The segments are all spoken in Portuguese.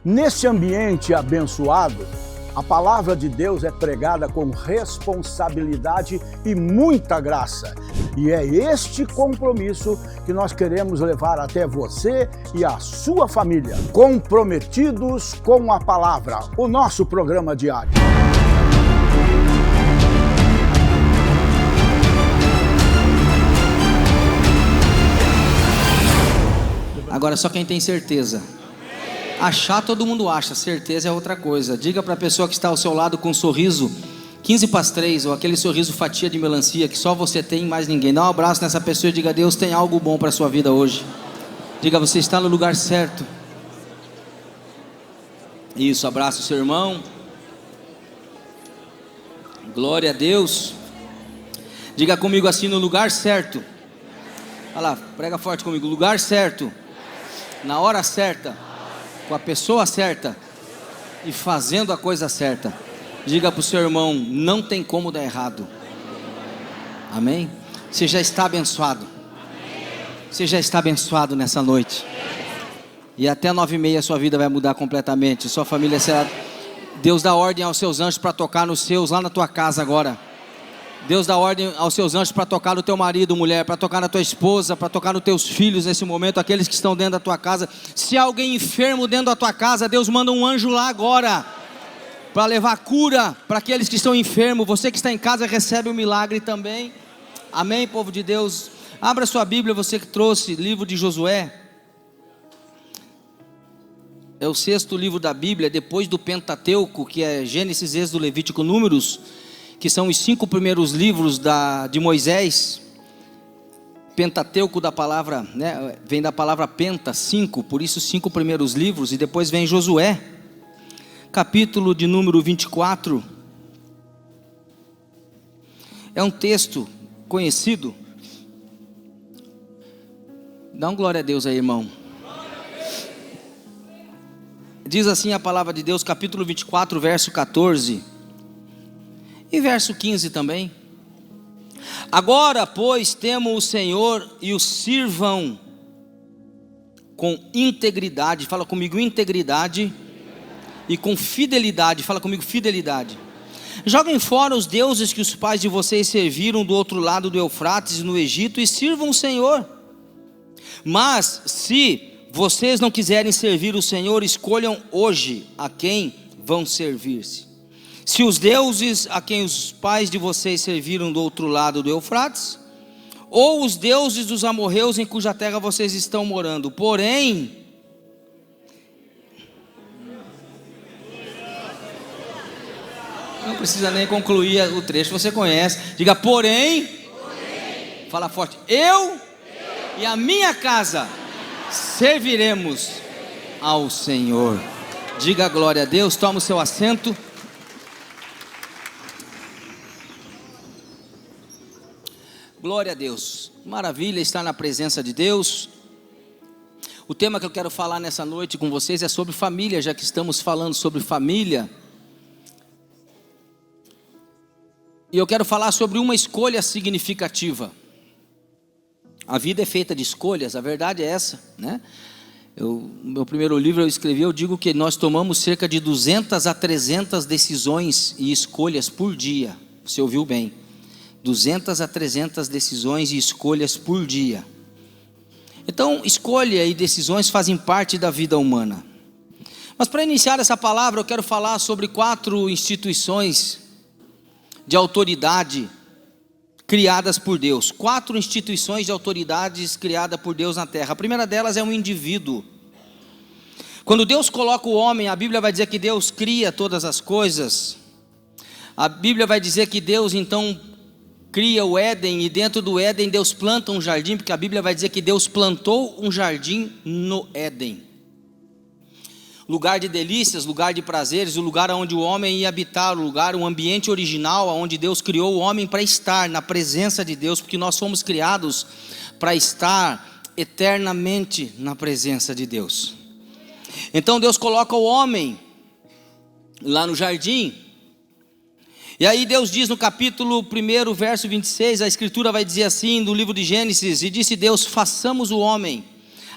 Nesse ambiente abençoado, a palavra de Deus é pregada com responsabilidade e muita graça. E é este compromisso que nós queremos levar até você e a sua família. Comprometidos com a palavra, o nosso programa diário. Agora só quem tem certeza. Achar todo mundo acha, certeza é outra coisa. Diga para a pessoa que está ao seu lado com um sorriso 15 para as 3, ou aquele sorriso fatia de melancia que só você tem e mais ninguém. Dá um abraço nessa pessoa e diga: Deus tem algo bom para a sua vida hoje. Diga: você está no lugar certo. Isso, abraça o seu irmão. Glória a Deus. Diga comigo assim: no lugar certo. Olha lá, prega forte comigo: lugar certo, na hora certa, com a pessoa certa e fazendo a coisa certa. Diga para o seu irmão: não tem como dar errado. Amém? Você já está abençoado. Você já está abençoado nessa noite. E até 9h30 a sua vida vai mudar completamente. Sua família será... Deus dá ordem aos seus anjos para tocar nos seus lá na tua casa agora. Deus dá ordem aos seus anjos para tocar no teu marido, mulher, para tocar na tua esposa, para tocar nos teus filhos nesse momento, aqueles que estão dentro da tua casa. Se há alguém enfermo dentro da tua casa, Deus manda um anjo lá agora, para levar cura para aqueles que estão enfermos. Você que está em casa recebe o milagre também. Amém, povo de Deus? Abra sua Bíblia, você que trouxe, livro de Josué. É o 6º livro da Bíblia, depois do Pentateuco, que é Gênesis, Êxodo, Levítico, Números, que são os 5 primeiros livros de Moisés. Pentateuco da palavra, né, vem da palavra penta, 5, por isso 5 primeiros livros. E depois vem Josué, capítulo de número 24. É um texto conhecido. Dá um glória a Deus aí, irmão. Diz assim a palavra de Deus, capítulo 24, verso 14 e verso 15 também. Agora, pois, temam o Senhor e o sirvam com integridade. Fala comigo: integridade. E com fidelidade. Fala comigo: fidelidade. Joguem fora os deuses que os pais de vocês serviram do outro lado do Eufrates, no Egito, e sirvam o Senhor. Mas se vocês não quiserem servir o Senhor, escolham hoje a quem vão servir-se. Se os deuses a quem os pais de vocês serviram do outro lado do Eufrates, ou os deuses dos amorreus em cuja terra vocês estão morando. Porém, não precisa nem concluir o trecho, você conhece. Diga: porém. Fala forte: eu e a minha casa serviremos ao Senhor. Diga glória a Deus. Toma o seu assento. Glória a Deus. Maravilha estar na presença de Deus. O tema que eu quero falar nessa noite com vocês é sobre família, já que estamos falando sobre família. E eu quero falar sobre uma escolha significativa. A vida é feita de escolhas, a verdade é essa, né? No meu primeiro livro eu escrevi, eu digo que nós tomamos cerca de 200 a 300 decisões e escolhas por dia. Você ouviu bem? 200 a 300 decisões e escolhas por dia. Então, escolha e decisões fazem parte da vida humana. Mas para iniciar essa palavra, eu quero falar sobre 4 instituições de autoridade criadas por Deus. 4 instituições de autoridades criadas por Deus na terra. A primeira delas é um indivíduo. Quando Deus coloca o homem, a Bíblia vai dizer que Deus cria todas as coisas. A Bíblia vai dizer que Deus então cria o Éden, e dentro do Éden Deus planta um jardim, porque a Bíblia vai dizer que Deus plantou um jardim no Éden. Lugar de delícias, lugar de prazeres, o lugar onde o homem ia habitar, um ambiente original, onde Deus criou o homem para estar na presença de Deus, porque nós fomos criados para estar eternamente na presença de Deus. Então Deus coloca o homem lá no jardim, e aí Deus diz no capítulo 1, verso 26, a escritura vai dizer assim, do livro de Gênesis: e disse Deus: façamos o homem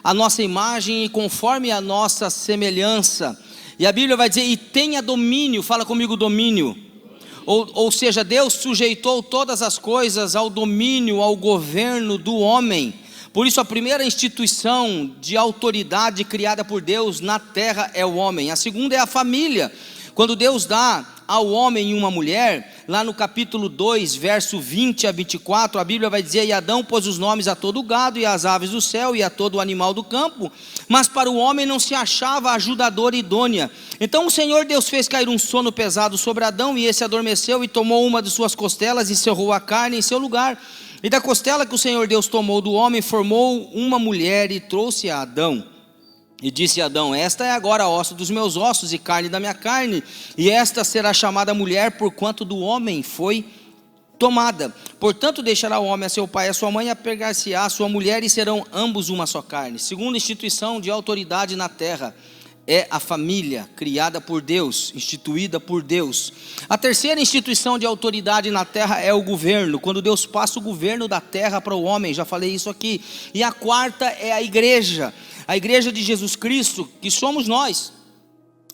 a nossa imagem e conforme a nossa semelhança, E a Bíblia vai dizer, e tenha domínio, fala comigo, domínio. Ou seja, Deus sujeitou todas as coisas ao domínio, ao governo do homem. Por isso a primeira instituição de autoridade criada por Deus na terra é o homem. A segunda é a família. Quando Deus dá ao homem uma mulher, lá no capítulo 2, verso 20 a 24, a Bíblia vai dizer, e Adão pôs os nomes a todo o gado, e às aves do céu, e a todo o animal do campo, mas para o homem não se achava ajudadora idônea. Então o Senhor Deus fez cair um sono pesado sobre Adão, e esse adormeceu, e tomou uma de suas costelas, e cerrou a carne em seu lugar. E da costela que o Senhor Deus tomou do homem, formou uma mulher, e trouxe a Adão. E disse Adão, esta é agora osso dos meus ossos e carne da minha carne, e esta será chamada mulher, porquanto do homem foi tomada. Portanto deixará o homem a seu pai e a sua mãe, e apegar-se-á a sua mulher, e serão ambos uma só carne. Segunda instituição de autoridade na terra é a família, criada por Deus, instituída por Deus. A terceira instituição de autoridade na terra é o governo, quando Deus passa o governo da terra para o homem, já falei isso aqui. E a quarta é a igreja de Jesus Cristo, que somos nós.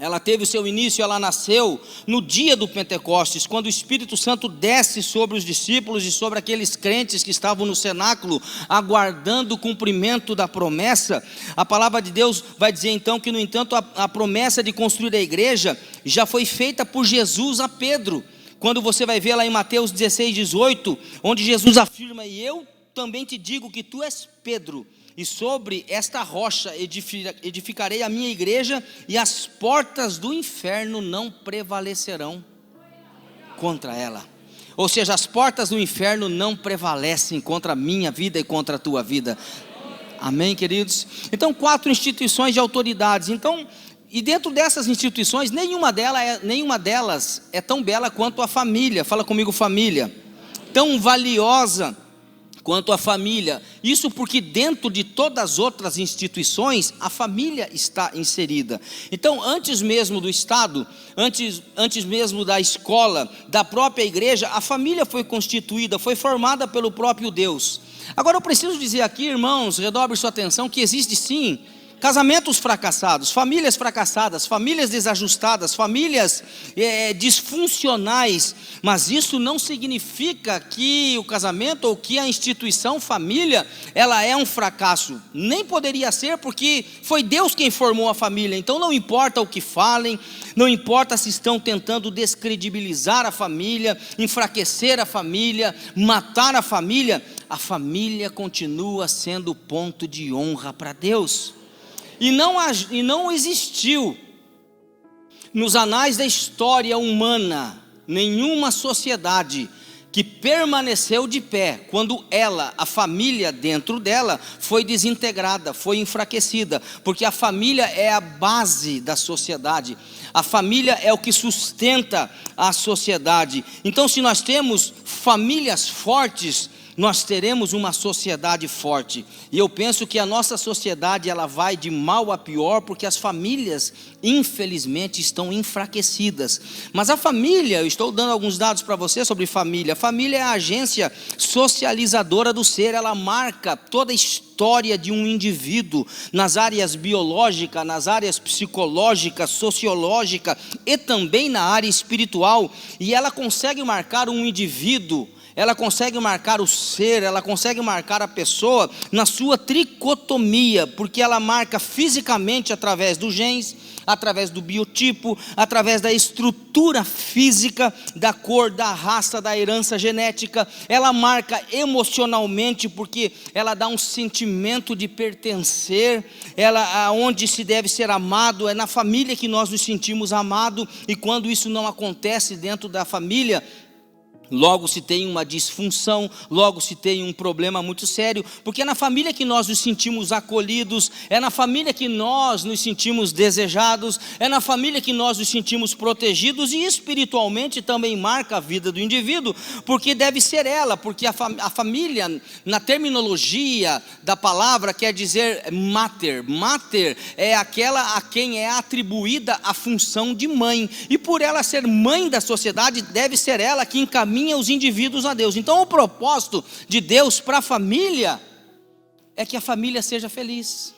Ela teve o seu início, ela nasceu no dia do Pentecostes, quando o Espírito Santo desce sobre os discípulos e sobre aqueles crentes que estavam no cenáculo, aguardando o cumprimento da promessa. A palavra de Deus vai dizer então que, no entanto, a promessa de construir a igreja já foi feita por Jesus a Pedro. Quando você vai ver lá em Mateus 16, 18, onde Jesus afirma, e eu também te digo que tu és Pedro, e sobre esta rocha edificarei a minha igreja, e as portas do inferno não prevalecerão contra ela. Ou seja, as portas do inferno não prevalecem contra a minha vida e contra a tua vida. Amém, queridos? Então, 4 instituições de autoridades. Então, e dentro dessas instituições, nenhuma delas é tão bela quanto a família. Fala comigo, família. Tão valiosa quanto a família. Isso porque dentro de todas as outras instituições, a família está inserida. Então, antes mesmo do Estado, antes mesmo da escola, da própria igreja, a família foi constituída, foi formada pelo próprio Deus. Agora eu preciso dizer aqui, irmãos, redobre sua atenção, que existe sim casamentos fracassados, famílias desajustadas, famílias disfuncionais, mas isso não significa que o casamento ou que a instituição família, ela é um fracasso. Nem poderia ser, porque foi Deus quem formou a família. Então não importa o que falem, não importa se estão tentando descredibilizar a família, enfraquecer a família, matar a família continua sendo ponto de honra para Deus. E não existiu nos anais da história humana nenhuma sociedade que permaneceu de pé quando a família dentro dela foi desintegrada, foi enfraquecida, porque a família é a base da sociedade, a família é o que sustenta a sociedade. Então, se nós temos famílias fortes, nós teremos uma sociedade forte. E eu penso que a nossa sociedade, ela vai de mal a pior, porque as famílias, infelizmente, estão enfraquecidas. Mas a família, eu estou dando alguns dados para você sobre família. A família é a agência socializadora do ser. Ela marca toda a história de um indivíduo, nas áreas biológica, nas áreas psicológica, sociológica e também na área espiritual. E ela consegue marcar um indivíduo, ela consegue marcar o ser, ela consegue marcar a pessoa na sua tricotomia, porque ela marca fisicamente através dos genes, através do biotipo, através da estrutura física, da cor, da raça, da herança genética. Ela marca emocionalmente, porque ela dá um sentimento de pertencer, aonde se deve ser amado, é na família que nós nos sentimos amados, e quando isso não acontece dentro da família, logo se tem uma disfunção, logo se tem um problema muito sério, porque é na família que nós nos sentimos acolhidos, é na família que nós nos sentimos desejados, é na família que nós nos sentimos protegidos, e espiritualmente também marca a vida do indivíduo, porque deve ser ela, porque a família, na terminologia da palavra, quer dizer mater. Mater é aquela a quem é atribuída a função de mãe, e por ela ser mãe da sociedade, deve ser ela que encaminha os indivíduos a Deus. Então o propósito de Deus para a família é que a família seja feliz.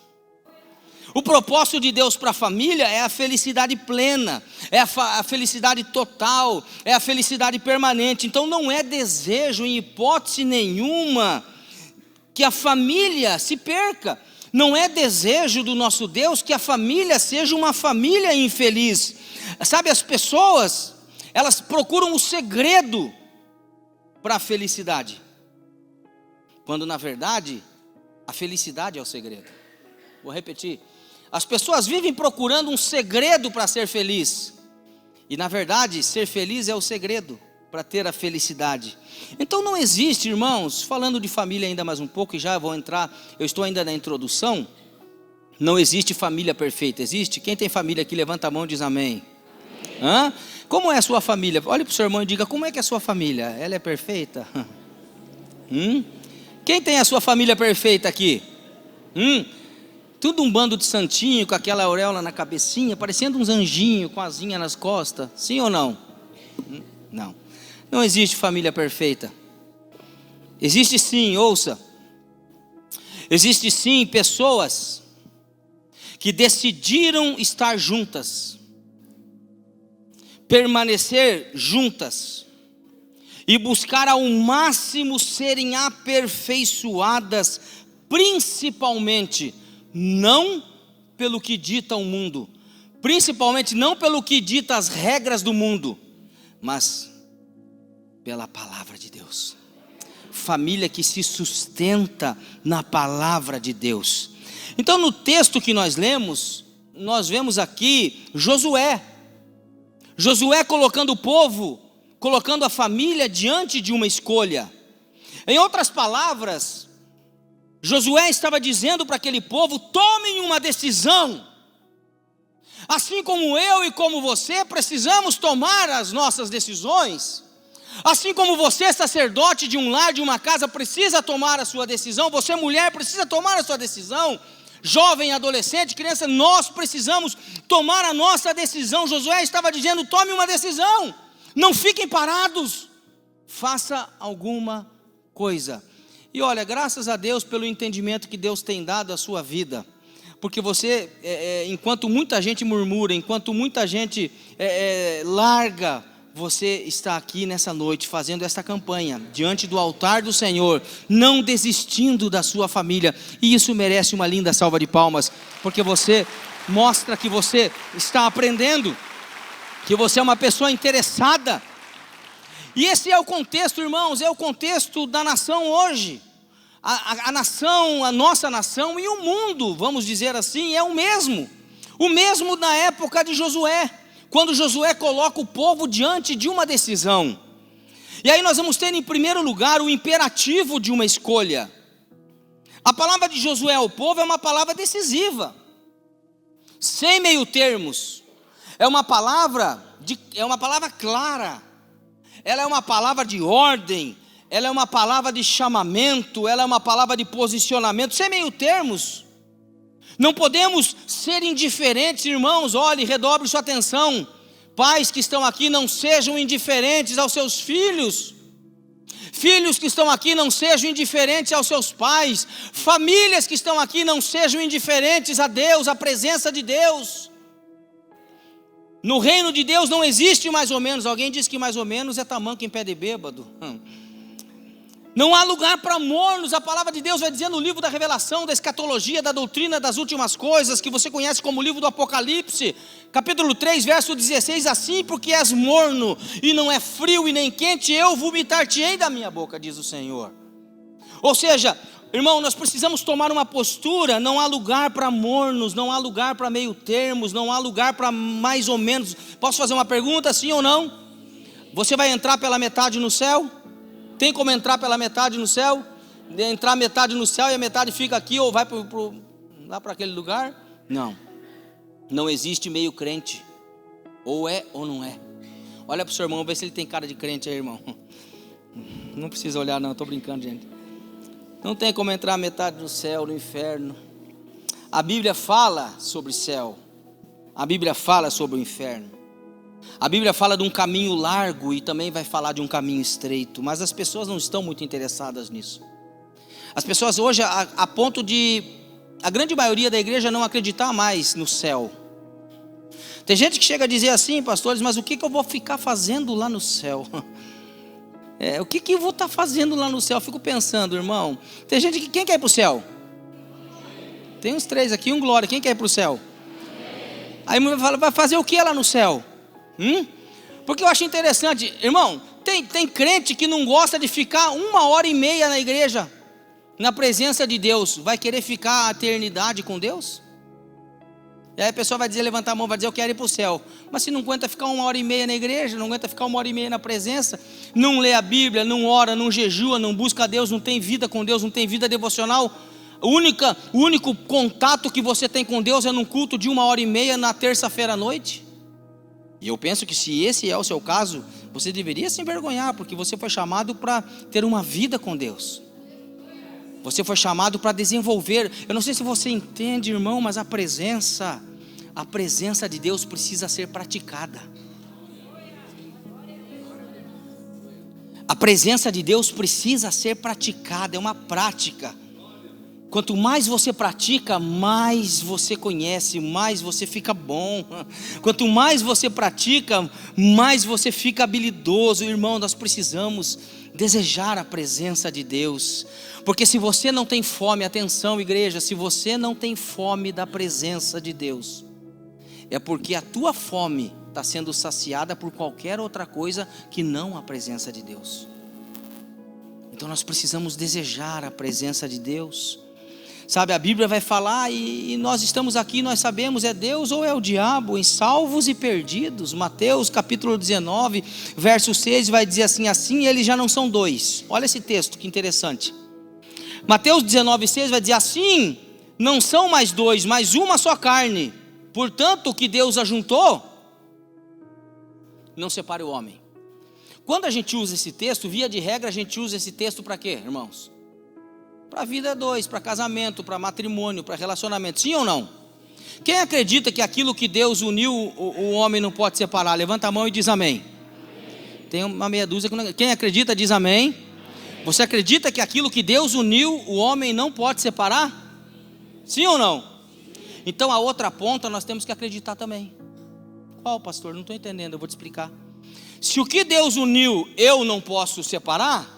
O propósito de Deus para a família é a felicidade plena, é a felicidade total, é a felicidade permanente. Então não é desejo em hipótese nenhuma que a família se perca. Não é desejo do nosso Deus que a família seja uma família infeliz. Sabe, as pessoas, elas procuram o segredo para a felicidade, quando na verdade a felicidade é o segredo. Vou repetir. As pessoas vivem procurando um segredo para ser feliz, e na verdade ser feliz é o segredo para ter a felicidade. Então não existe, irmãos, falando de família ainda mais um pouco, e já vou entrar, eu estou ainda na introdução. Não existe família perfeita, existe? Quem tem família aqui, levanta a mão e diz amém. Hã? Como é a sua família? Olhe para o seu irmão e diga, como é que é a sua família? Ela é perfeita? Quem tem a sua família perfeita aqui? Tudo um bando de santinho, com aquela auréola na cabecinha, parecendo uns anjinhos com asinha nas costas. Sim ou não? Não. Não existe família perfeita. Existe sim, ouça. Existe sim pessoas que decidiram estar juntas, permanecer juntas e buscar ao máximo serem aperfeiçoadas, principalmente não pelo que dita o mundo, principalmente não pelo que dita as regras do mundo, mas pela palavra de Deus. Família que se sustenta na palavra de Deus. Então no texto que nós lemos, nós vemos aqui Josué colocando o povo, colocando a família diante de uma escolha. Em outras palavras, Josué estava dizendo para aquele povo: tomem uma decisão. Assim como eu e como você precisamos tomar as nossas decisões, assim como você, sacerdote de um lar, de uma casa, precisa tomar a sua decisão, você, mulher, precisa tomar a sua decisão, jovem, adolescente, criança, nós precisamos tomar a nossa decisão. Josué estava dizendo: tome uma decisão, não fiquem parados, faça alguma coisa. E olha, graças a Deus pelo entendimento que Deus tem dado à sua vida, porque você, enquanto muita gente murmura, enquanto muita gente larga, você está aqui nessa noite fazendo esta campanha, diante do altar do Senhor, não desistindo da sua família, e isso merece uma linda salva de palmas, porque você mostra que você está aprendendo, que você é uma pessoa interessada. E esse é o contexto, irmãos, é o contexto da nação hoje. A nação, a nossa nação e o mundo, vamos dizer assim, é o mesmo na época de Josué, quando Josué coloca o povo diante de uma decisão. E aí nós vamos ter em primeiro lugar o imperativo de uma escolha. A palavra de Josué ao povo é uma palavra decisiva, sem meio termos. É uma palavra clara, ela é uma palavra de ordem, ela é uma palavra de chamamento, ela é uma palavra de posicionamento, sem meio termos. Não podemos ser indiferentes, irmãos. Olhe, redobre sua atenção. Pais que estão aqui, não sejam indiferentes aos seus filhos. Filhos que estão aqui, não sejam indiferentes aos seus pais. Famílias que estão aqui, não sejam indiferentes a Deus, à presença de Deus. No reino de Deus não existe mais ou menos. Alguém diz que mais ou menos é tamanco em pé de bêbado. Não há lugar para mornos. A palavra de Deus vai dizer no livro da revelação, da escatologia, da doutrina das últimas coisas, que você conhece como o livro do Apocalipse, capítulo 3, verso 16, assim porque és morno, e não é frio e nem quente, eu vomitar-te-ei da minha boca, diz o Senhor. Ou seja, irmão, nós precisamos tomar uma postura. Não há lugar para mornos, não há lugar para meio termos, não há lugar para mais ou menos. Posso fazer uma pergunta, sim ou não? Você vai entrar pela metade no céu? Tem como entrar pela metade no céu? Entrar metade no céu e a metade fica aqui ou vai lá para aquele lugar? Não. Não existe meio crente. Ou é ou não é. Olha para o seu irmão, vê se ele tem cara de crente aí, irmão. Não precisa olhar não, estou brincando, gente. Não tem como entrar metade no céu, no inferno. A Bíblia fala sobre céu. A Bíblia fala sobre o inferno. A Bíblia fala de um caminho largo e também vai falar de um caminho estreito, mas as pessoas não estão muito interessadas nisso. As pessoas hoje, a ponto de a grande maioria da igreja não acreditar mais no céu. Tem gente que chega a dizer assim, pastores, mas o que eu vou ficar fazendo lá no céu? O que eu vou estar fazendo lá no céu? Eu fico pensando, irmão. Tem gente que, quem quer ir para o céu? Tem uns 3 aqui, um glória. Quem quer ir para o céu? Aí mulher fala, vai fazer o que lá no céu? Porque eu acho interessante, irmão, tem crente que não gosta de ficar 1h30 na igreja, na presença de Deus. Vai querer ficar a eternidade com Deus? E aí a pessoa vai dizer, levantar a mão, vai dizer, eu quero ir para o céu. Mas se não aguenta ficar 1h30 na igreja, não aguenta ficar 1h30 na presença, não lê a Bíblia, não ora, não jejua, não busca a Deus, não tem vida com Deus, não tem vida devocional. O único contato que você tem com Deus é num culto de 1h30 na terça-feira à noite. E eu penso que se esse é o seu caso, você deveria se envergonhar, porque você foi chamado para ter uma vida com Deus. Você foi chamado para desenvolver. Eu não sei se você entende, irmão, mas a presença de Deus precisa ser praticada. A presença de Deus precisa ser praticada, é uma prática. Quanto mais você pratica, mais você conhece, mais você fica bom. Quanto mais você pratica, mais você fica habilidoso. Irmão, nós precisamos desejar a presença de Deus. Porque se você não tem fome, atenção igreja, se você não tem fome da presença de Deus, é porque a tua fome está sendo saciada por qualquer outra coisa que não a presença de Deus. Então nós precisamos desejar a presença de Deus. Sabe, a Bíblia vai falar e nós estamos aqui, nós sabemos, é Deus ou é o diabo, em salvos e perdidos. Mateus capítulo 19, verso 6 vai dizer assim eles já não são 2. Olha esse texto, que interessante. Mateus 19, 6 vai dizer assim, não são mais 2, mas uma só carne. Portanto, o que Deus ajuntou, não separe o homem. Quando a gente usa esse texto, via de regra a gente usa esse texto para quê, irmãos? Para a vida 2, para casamento, para matrimônio, para relacionamento, sim ou não? Quem acredita que aquilo que Deus uniu, o homem não pode separar? Levanta a mão e diz amém. Tem uma meia dúzia que não... Quem acredita diz amém. Você acredita que aquilo que Deus uniu, o homem não pode separar? Sim ou não? Então a outra ponta nós temos que acreditar também. Qual, pastor? Não estou entendendo, eu vou te explicar. Se o que Deus uniu eu não posso separar,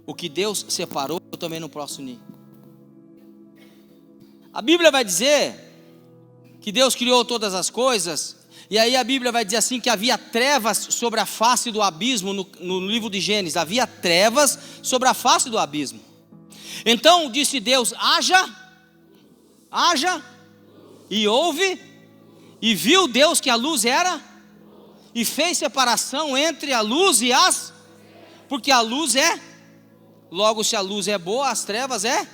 o que Deus separou, eu também não posso unir. A Bíblia vai dizer que Deus criou todas as coisas, e aí a Bíblia vai dizer assim que havia trevas sobre a face do abismo, no livro de Gênesis, havia trevas sobre a face do abismo. Então disse Deus, haja, e houve, e viu Deus que a luz era, e fez separação entre a luz e porque a luz é, logo se a luz é boa, as trevas é,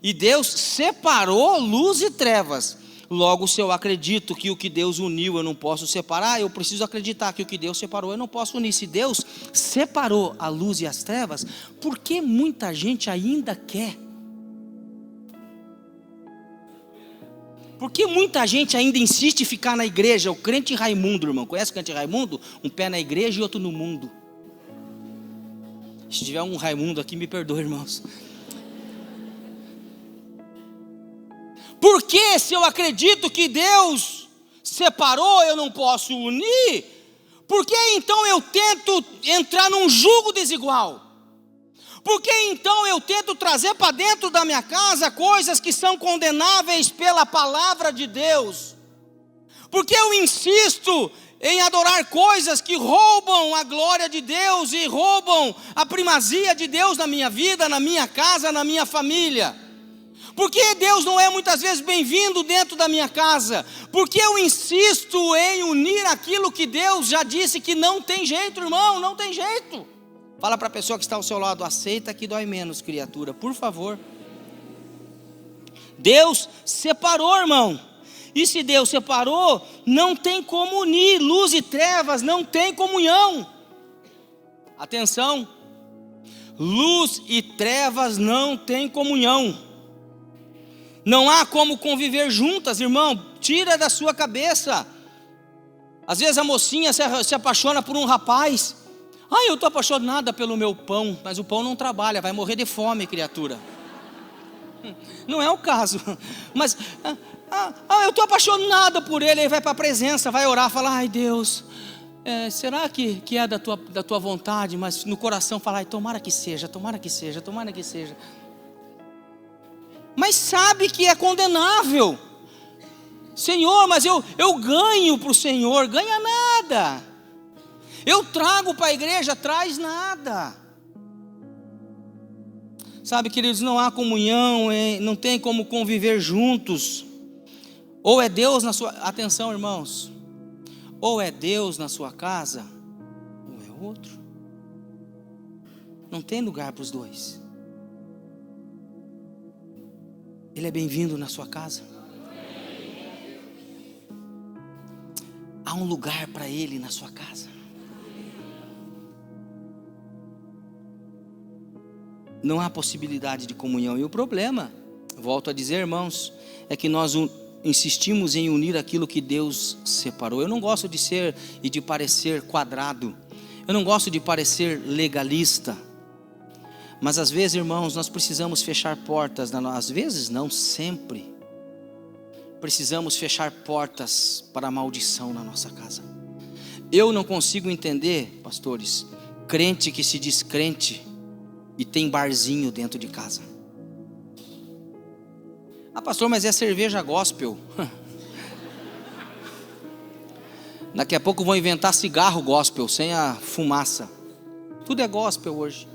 e Deus separou luz e trevas. Logo, se eu acredito que o que Deus uniu eu não posso separar, eu preciso acreditar que o que Deus separou eu não posso unir. Se Deus separou a luz e as trevas, por que muita gente ainda quer? Por que muita gente ainda insiste em ficar na igreja? O crente Raimundo, irmão, conhece o crente Raimundo? Um pé na igreja e outro no mundo. Se tiver um Raimundo aqui, me perdoe, irmãos. Por que se eu acredito que Deus separou, eu não posso unir? Por que então eu tento entrar num jugo desigual? Por que então eu tento trazer para dentro da minha casa coisas que são condenáveis pela palavra de Deus? Por que eu insisto em adorar coisas que roubam a glória de Deus e roubam a primazia de Deus na minha vida, na minha casa, na minha família? Por que Deus não é muitas vezes bem-vindo dentro da minha casa? Por que eu insisto em unir aquilo que Deus já disse que não tem jeito, irmão, não tem jeito? Fala para a pessoa que está ao seu lado, aceita que dói menos, criatura, por favor. Deus separou, irmão. E se Deus separou, não tem como unir. Luz e trevas não tem comunhão. Atenção. Luz e trevas não tem comunhão. Não há como conviver juntas, irmão. Tira da sua cabeça. Às vezes a mocinha se apaixona por um rapaz. Eu estou apaixonada pelo meu pão. Mas o pão não trabalha, vai morrer de fome, criatura. Não é o caso. Mas, eu estou apaixonada por ele. Ele vai para a presença, vai orar, fala: ai Deus, será que é da tua vontade? Mas no coração fala: ai, tomara que seja, tomara que seja, tomara que seja. Mas sabe que é condenável. Senhor, mas eu ganho para o Senhor, ganha nada. Eu trago para a igreja, traz nada. Sabe, queridos, não há comunhão, não tem como conviver juntos. Ou é Deus na sua... Atenção, irmãos. Ou é Deus na sua casa, ou é outro. Não tem lugar para os dois. Ele é bem-vindo na sua casa. Há um lugar para Ele na sua casa. Não há possibilidade de comunhão. E o problema, volto a dizer, irmãos, é que nós insistimos em unir aquilo que Deus separou. Eu não gosto de ser e de parecer quadrado. Eu não gosto de parecer legalista. Mas às vezes, irmãos, nós precisamos fechar portas. Às vezes não, sempre. Precisamos fechar portas para a maldição na nossa casa. Eu não consigo entender, pastores, crente que se diz crente e tem barzinho dentro de casa. Ah, pastor, mas é cerveja gospel. Daqui a pouco vão inventar cigarro gospel, sem a fumaça. Tudo é gospel hoje.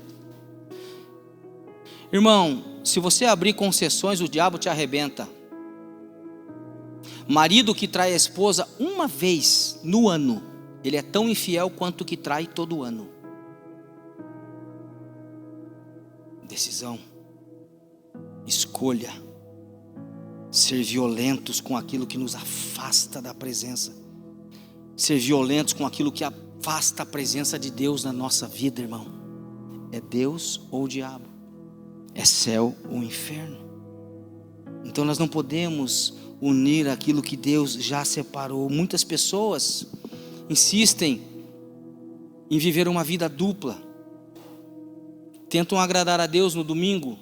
Irmão, se você abrir concessões, o diabo te arrebenta. Marido que trai a esposa uma vez no ano, ele é tão infiel quanto que trai todo ano. Decisão, escolha, ser violentos com aquilo que nos afasta da presença, ser violentos com aquilo que afasta a presença de Deus na nossa vida, irmão. É Deus ou o diabo, é céu ou inferno. Então nós não podemos unir aquilo que Deus já separou. Muitas pessoas insistem em viver uma vida dupla. Tentam agradar a Deus no domingo,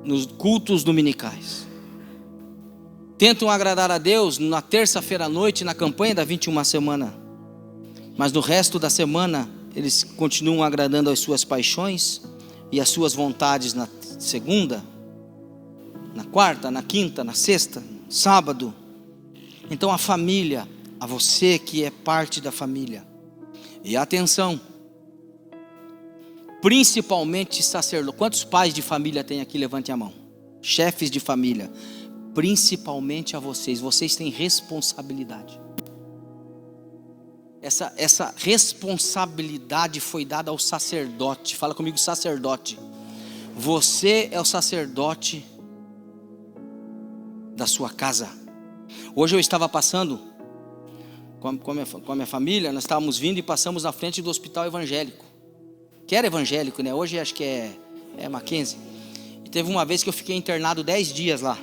nos cultos dominicais. Tentam agradar a Deus na terça-feira à noite, na campanha da 21 semana. Mas no resto da semana, eles continuam agradando às suas paixões e às suas vontades na segunda, na quarta, na quinta, na sexta, sábado. Então a família, a você que é parte da família, e atenção, principalmente sacerdotes. Quantos pais de família tem aqui? Levantem a mão. Chefes de família, principalmente a vocês têm responsabilidade. Essa responsabilidade foi dada ao sacerdote. Fala comigo, sacerdote. Você é o sacerdote da sua casa. Hoje eu estava passando com a minha família, nós estávamos vindo e passamos na frente do hospital evangélico, que era evangélico, né? Hoje acho que é Mackenzie. E teve uma vez que eu fiquei internado 10 dias lá.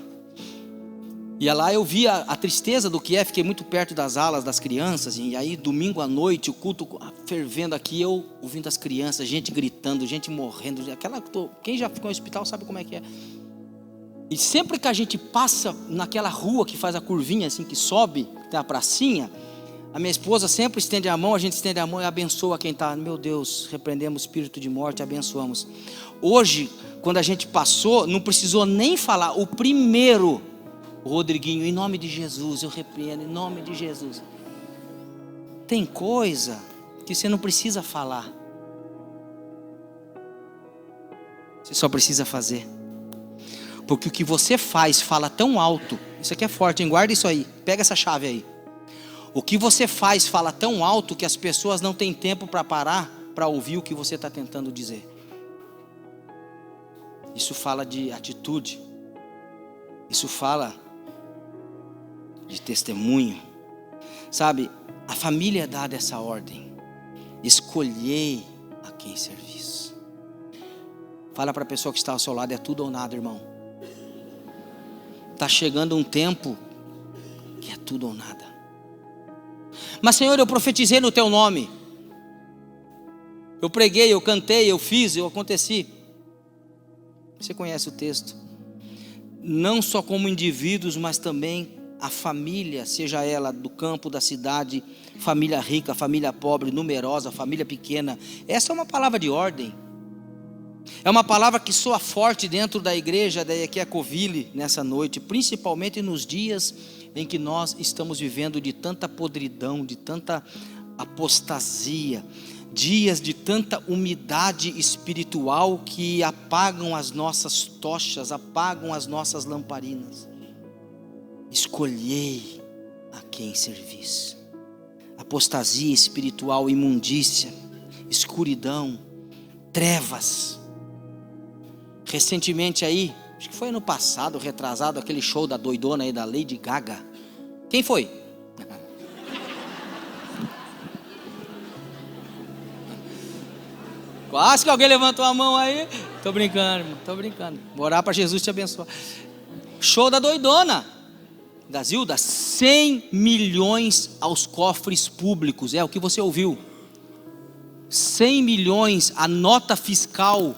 E lá eu vi a tristeza do que é. Fiquei muito perto das alas das crianças. E aí domingo à noite, o culto fervendo aqui, eu ouvindo as crianças, gente gritando, gente morrendo. Quem já ficou no hospital sabe como é que é. E sempre que a gente passa naquela rua que faz a curvinha assim, que sobe, tem a pracinha, a minha esposa sempre estende a mão, a gente estende a mão e abençoa quem está. Meu Deus, repreendemos o espírito de morte, abençoamos. Hoje, quando a gente passou, não precisou nem falar. O primeiro, o Rodriguinho, em nome de Jesus, eu repreendo, em nome de Jesus. Tem coisa que você não precisa falar. Você só precisa fazer. Porque o que você fala tão alto. Isso aqui é forte, hein? Guarda isso aí, pega essa chave aí. O que você fala tão alto que as pessoas não têm tempo para parar para ouvir o que você está tentando dizer. Isso fala de atitude. Isso fala de testemunho. Sabe, a família é dada essa ordem: escolhei a quem servis. Fala para a pessoa que está ao seu lado: é tudo ou nada, irmão. Está chegando um tempo que é tudo ou nada. Mas Senhor, eu profetizei no teu nome, eu preguei, eu cantei, eu fiz, eu aconteci. Você conhece o texto. Não só como indivíduos, mas também a família, seja ela do campo, da cidade, família rica, família pobre, numerosa, família pequena. Essa é uma palavra de ordem. É uma palavra que soa forte dentro da igreja da Equiacoville nessa noite, principalmente nos dias em que nós estamos vivendo de tanta podridão, de tanta apostasia, dias de tanta umidade espiritual que apagam as nossas tochas, apagam as nossas lamparinas. Escolhei a quem servis. Apostasia espiritual, imundícia, escuridão, trevas. Recentemente aí, acho que foi ano passado, retrasado, aquele show da doidona aí da Lady Gaga. Quem foi? Quase que alguém levantou a mão aí. Tô brincando, irmão, tô brincando. Vou orar para Jesus te abençoar. Show da doidona. Da Zilda, 100 milhões aos cofres públicos. É o que você ouviu. 100 milhões, a nota fiscal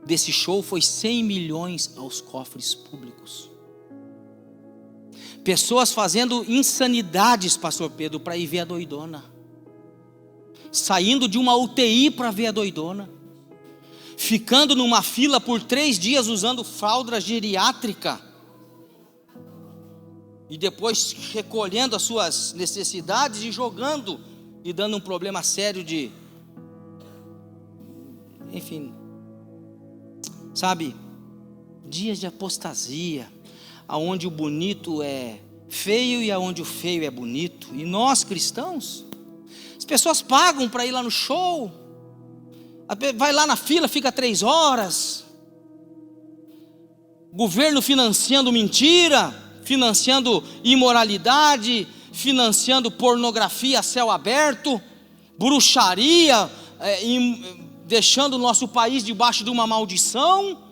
desse show foi 100 milhões aos cofres públicos. Pessoas fazendo insanidades, pastor Pedro, para ir ver a doidona. Saindo de uma UTI para ver a doidona. Ficando numa fila por 3 dias usando fralda geriátrica. E depois recolhendo as suas necessidades e jogando. E dando um problema sério de... Enfim... Sabe, dias de apostasia, aonde o bonito é feio e aonde o feio é bonito. E nós cristãos, as pessoas pagam para ir lá no show, vai lá na fila, fica 3 horas. Governo financiando mentira, financiando imoralidade, financiando pornografia a céu aberto, bruxaria, deixando o nosso país debaixo de uma maldição.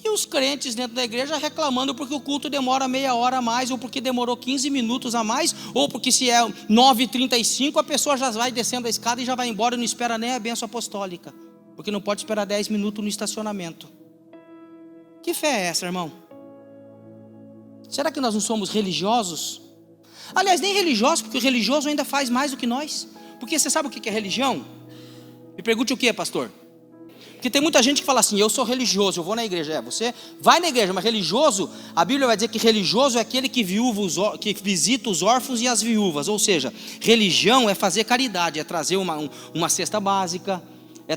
E os crentes dentro da igreja reclamando porque o culto demora meia hora a mais, ou porque demorou 15 minutos a mais, ou porque se é 9h35 a pessoa já vai descendo a escada e já vai embora e não espera nem a bênção apostólica, porque não pode esperar 10 minutos no estacionamento. Que fé é essa, irmão? Será que nós não somos religiosos? Aliás, nem religiosos, porque o religioso ainda faz mais do que nós. Porque você sabe o que é religião? Me pergunte o que, pastor? Porque tem muita gente que fala assim: eu sou religioso, eu vou na igreja. Você vai na igreja, mas religioso, a Bíblia vai dizer que religioso é aquele que visita os órfãos e as viúvas. Ou seja, religião é fazer caridade, é trazer uma cesta básica, é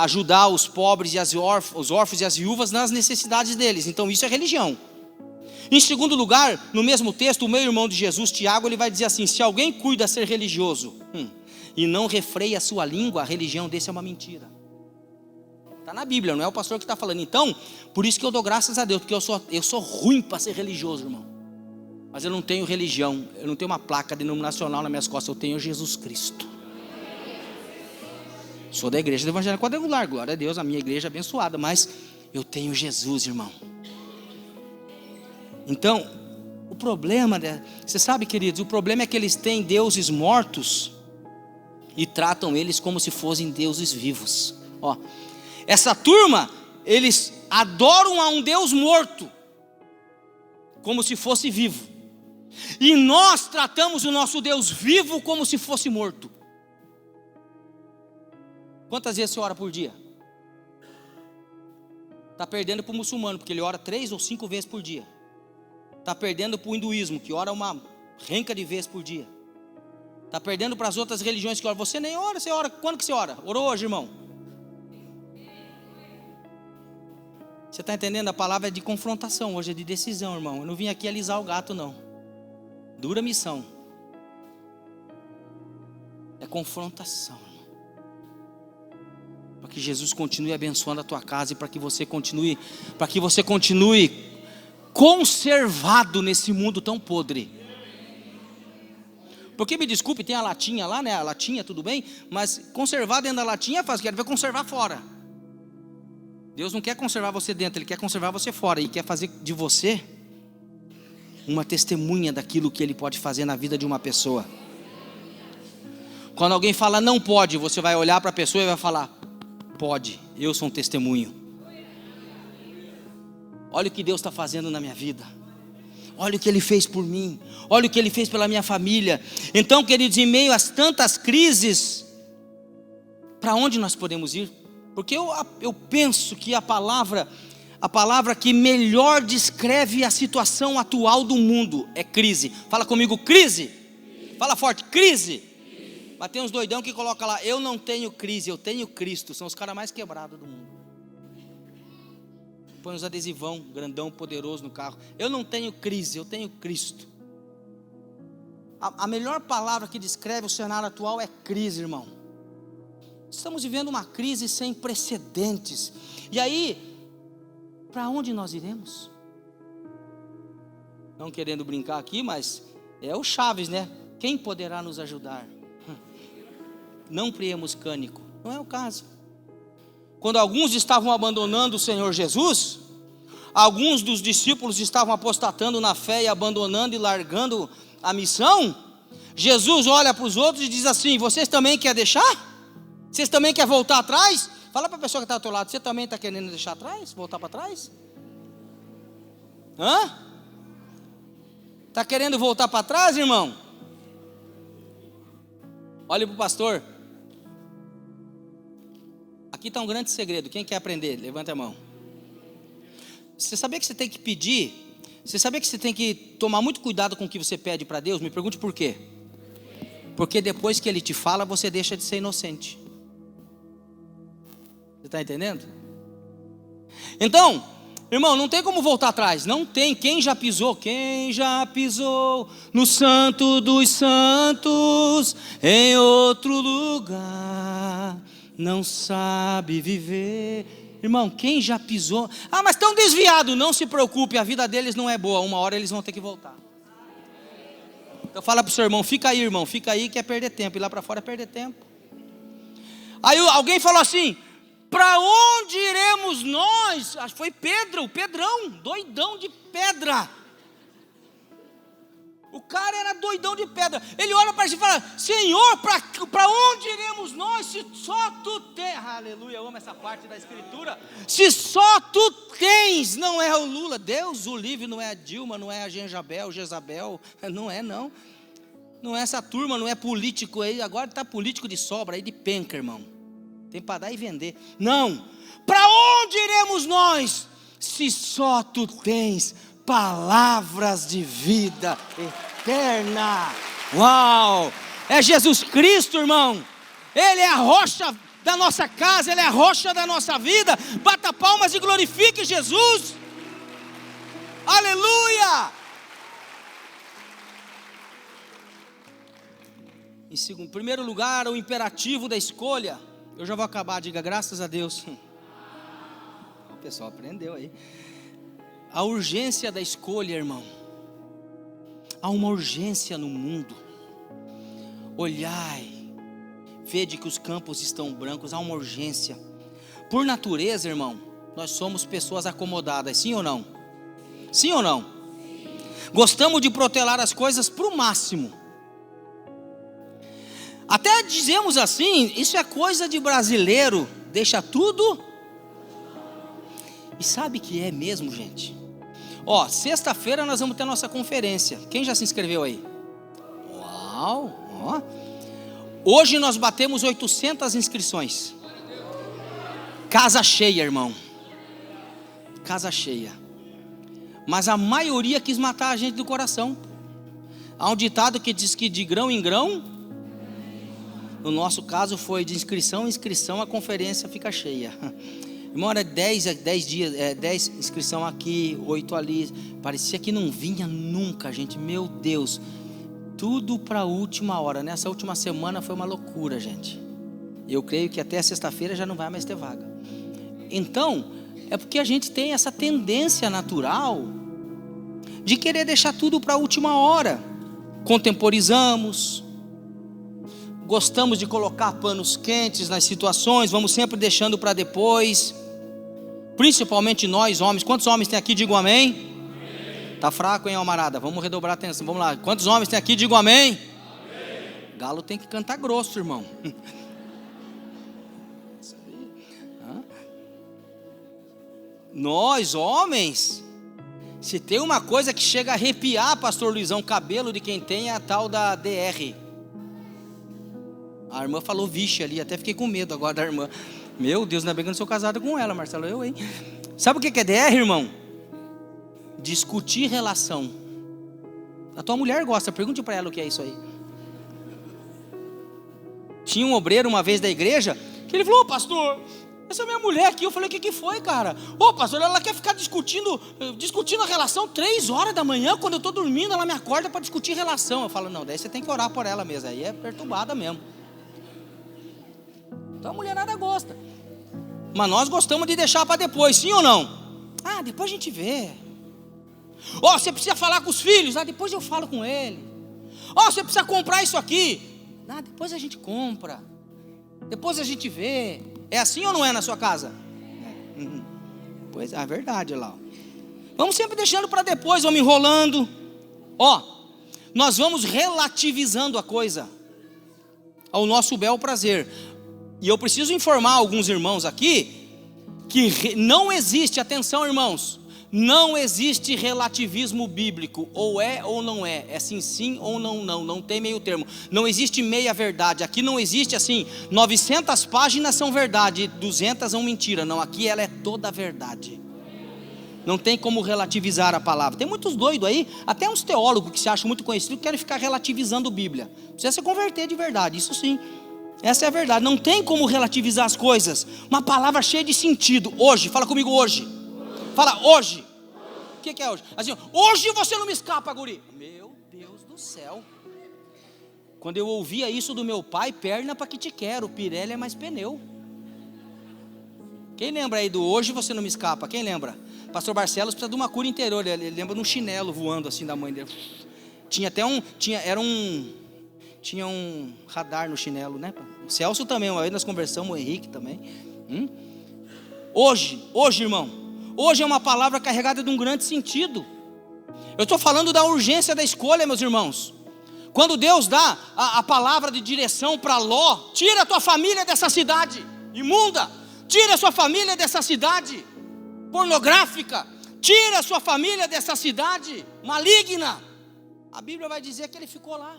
ajudar os pobres e os órfãos e as viúvas nas necessidades deles. Então isso é religião. Em segundo lugar, no mesmo texto, o meu irmão de Jesus, Tiago, ele vai dizer assim: se alguém cuida ser religioso e não refreia a sua língua, a religião desse é uma mentira. Está na Bíblia, não é o pastor que está falando. Então, por isso que eu dou graças a Deus, porque eu sou ruim para ser religioso, irmão. Mas eu não tenho religião, eu não tenho uma placa denominacional nas minhas costas, eu tenho Jesus Cristo. Sou da igreja do Evangelho Quadrangular, glória a Deus, a minha igreja é abençoada, mas eu tenho Jesus, irmão. Então, o problema, você sabe, queridos, o problema é que eles têm deuses mortos e tratam eles como se fossem deuses vivos. Ó, essa turma, eles adoram a um Deus morto como se fosse vivo, e nós tratamos o nosso Deus vivo como se fosse morto. Quantas vezes você ora por dia? Está perdendo para o muçulmano, porque ele ora 3 ou 5 vezes por dia. Está perdendo para o hinduísmo, que ora uma renca de vezes por dia. Está perdendo para as outras religiões que oram. Você nem ora, você ora. Quando que você ora? Orou hoje, irmão? Você está entendendo? A palavra é de confrontação, hoje é de decisão, irmão. Eu não vim aqui alisar o gato, não. Dura missão. É confrontação, irmão. Para que Jesus continue abençoando a tua casa e para que você continue conservado nesse mundo tão podre. Porque, me desculpe, tem a latinha lá, né? A latinha, tudo bem, mas conservar dentro da latinha faz o que? Ele vai conservar fora. Deus não quer conservar você dentro, Ele quer conservar você fora. E quer fazer de você uma testemunha daquilo que Ele pode fazer na vida de uma pessoa. Quando alguém fala não pode, você vai olhar para a pessoa e vai falar: pode, eu sou um testemunho. olha o que Deus está fazendo na minha vida, olha o que Ele fez por mim, olha o que Ele fez pela minha família. Então, queridos, em meio a tantas crises, para onde nós podemos ir? Porque eu penso que a palavra que melhor descreve a situação atual do mundo é crise. Fala comigo, crise. Fala forte, crise. Mas tem uns doidão que coloca lá, eu não tenho crise, eu tenho Cristo. São os caras mais quebrados do mundo. Põe uns adesivão, grandão, poderoso no carro. Eu não tenho crise, eu tenho Cristo. A melhor palavra que descreve o cenário atual é crise, irmão. Estamos vivendo uma crise sem precedentes. E aí, para onde nós iremos? Não querendo brincar aqui, mas é o Chaves, né? Quem poderá nos ajudar? Não priemos cânico, não é o caso. Quando alguns estavam abandonando o Senhor Jesus, alguns dos discípulos estavam apostatando na fé e abandonando e largando a missão, Jesus olha para os outros e diz assim: vocês também querem deixar? Vocês também querem voltar atrás? Fala para a pessoa que está ao teu lado, você também está querendo deixar atrás? Voltar para trás? Está querendo voltar para trás, irmão? Olha para o pastor. Aqui está um grande segredo. Quem quer aprender? Levanta a mão. Você sabia que você tem que pedir? Você sabia que você tem que tomar muito cuidado com o que você pede para Deus? Me pergunte por quê. Porque depois que Ele te fala, você deixa de ser inocente. Você está entendendo? Então, irmão, não tem como voltar atrás. Não tem. Quem já pisou no santo dos santos, em outro lugar, não sabe viver. Irmão, quem já pisou? Mas estão desviados. Não se preocupe, a vida deles não é boa. Uma hora eles vão ter que voltar. Então fala para o seu irmão, fica aí, irmão, fica aí que é perder tempo. Ir lá para fora é perder tempo. Aí alguém falou assim: para onde iremos nós? Acho que foi Pedro, o Pedrão, doidão de pedra. O cara era doidão de pedra. Ele olha para gente e fala: Senhor, para onde iremos nós se só tu tens? Aleluia, eu amo essa parte da escritura. Se só tu tens, não é o Lula, Deus o livre, não é a Dilma, não é a Jezabel, não é não. Não é essa turma, não é político aí. Agora está político de sobra aí, de penca, irmão. Tem para dar e vender. Não, para onde iremos nós se só tu tens palavras de vida eterna? Uau, é Jesus Cristo, irmão. Ele é a rocha da nossa casa, Ele é a rocha da nossa vida. Bata palmas e glorifique Jesus. Aleluia. Em primeiro lugar, o imperativo da escolha. Eu já vou acabar, diga graças a Deus. O pessoal aprendeu aí. A urgência da escolha, irmão. Há uma urgência no mundo. Olhai, vede que os campos estão brancos. Há uma urgência. Por natureza, irmão, nós somos pessoas acomodadas, sim ou não? Sim ou não? Gostamos de protelar as coisas para o máximo. Até dizemos assim, isso é coisa de brasileiro, deixa tudo. E sabe que é mesmo, gente? Sexta-feira nós vamos ter nossa conferência. Quem já se inscreveu aí? Uau! Hoje nós batemos 800 inscrições. Casa cheia, irmão. Casa cheia. Mas a maioria quis matar a gente do coração. Há um ditado que diz que de grão em grão. No nosso caso foi de inscrição em inscrição, a conferência fica cheia. Irmão, era 10 dias, 10 inscrição aqui, 8 ali. Parecia que não vinha nunca, gente. Meu Deus. Tudo para a última hora. Nessa última semana foi uma loucura, gente. Eu creio que até sexta-feira já não vai mais ter vaga. Então, é porque a gente tem essa tendência natural de querer deixar tudo para a última hora. Contemporizamos. Gostamos de colocar panos quentes nas situações, vamos sempre deixando para depois. Principalmente nós homens. Quantos homens tem aqui? Digam amém. Amém. Tá fraco, hein, Almarada? Vamos redobrar a atenção, vamos lá. Quantos homens tem aqui? Digam amém. Amém. Galo tem que cantar grosso, irmão. Nós, homens, se tem uma coisa que chega a arrepiar, pastor Luizão, cabelo de quem tem é a tal da DR. A irmã falou vixe ali, até fiquei com medo agora da irmã. Meu Deus, ainda bem que eu não sou casado com ela, Marcelo, eu, hein? Sabe o que é DR, irmão? Discutir relação. A tua mulher gosta, pergunte para ela o que é isso aí. Tinha um obreiro uma vez da igreja, que ele falou: pastor, essa minha mulher aqui. Eu falei: o que foi, cara? Pastor, ela quer ficar discutindo a relação 3 horas da manhã, quando eu estou dormindo, ela me acorda para discutir relação. Eu falo: não, daí você tem que orar por ela mesmo, aí é perturbada mesmo. Então a mulherada gosta. Mas nós gostamos de deixar para depois, sim ou não? Depois a gente vê. Você precisa falar com os filhos. Depois eu falo com ele. Você precisa comprar isso aqui. Depois a gente compra. Depois a gente vê. É assim ou não é na sua casa? Pois é verdade, lá. Vamos sempre deixando para depois, vamos enrolando. Nós vamos relativizando a coisa ao nosso bel prazer. E eu preciso informar alguns irmãos aqui que não existe, atenção irmãos, não existe relativismo bíblico, ou é ou não é, é sim ou não tem meio termo, não existe meia verdade, aqui não existe assim, 900 páginas são verdade, 200 são mentira, não, aqui ela é toda verdade, não tem como relativizar a palavra. Tem muitos doidos aí, até uns teólogos que se acham muito conhecidos, que querem ficar relativizando a Bíblia, precisa se converter de verdade, isso sim. Essa é a verdade, não tem como relativizar as coisas. Uma palavra cheia de sentido. Hoje, fala comigo hoje. Fala hoje. O que é hoje? Assim, hoje você não me escapa, guri. Meu Deus do céu. Quando eu ouvia isso do meu pai, perna para que te quero, Pirelli é mais pneu. Quem lembra aí do hoje você não me escapa? Quem lembra? Pastor Barcelos precisa de uma cura interior, ele lembra de um chinelo voando assim da mãe dele. Tinha um radar no chinelo, né? O Celso também, uma vez nós conversamos, o Henrique também. Hoje, irmão, hoje é uma palavra carregada de um grande sentido. Eu estou falando da urgência da escolha, meus irmãos. Quando Deus dá a palavra de direção para Ló: tira a tua família dessa cidade imunda, tira a sua família dessa cidade pornográfica, tira a sua família dessa cidade maligna. A Bíblia vai dizer que ele ficou lá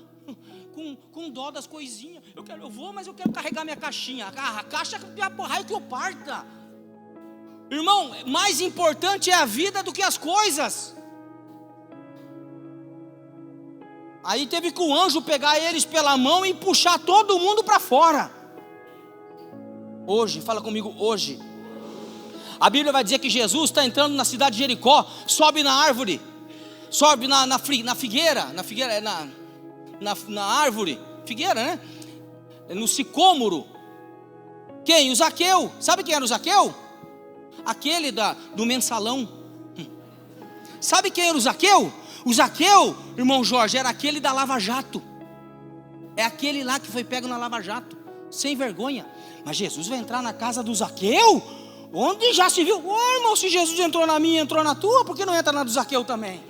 com dó das coisinhas. Eu vou, mas eu quero carregar minha caixinha. A caixa é raio que eu parta. Irmão, mais importante é a vida do que as coisas. Aí teve que o anjo pegar eles pela mão e puxar todo mundo para fora. Hoje, fala comigo, hoje. A Bíblia vai dizer que Jesus está entrando na cidade de Jericó, sobe na árvore, sobe na figueira, na árvore, figueira, né? No sicômoro. Quem? O Zaqueu. Sabe quem era o Zaqueu? Aquele do mensalão. Sabe quem era o Zaqueu? O Zaqueu, irmão Jorge, era aquele da Lava Jato. É aquele lá que foi pego na Lava Jato, sem vergonha. Mas Jesus vai entrar na casa do Zaqueu? Onde já se viu? Irmão, se Jesus entrou na minha, entrou na tua, por que não entra na do Zaqueu também?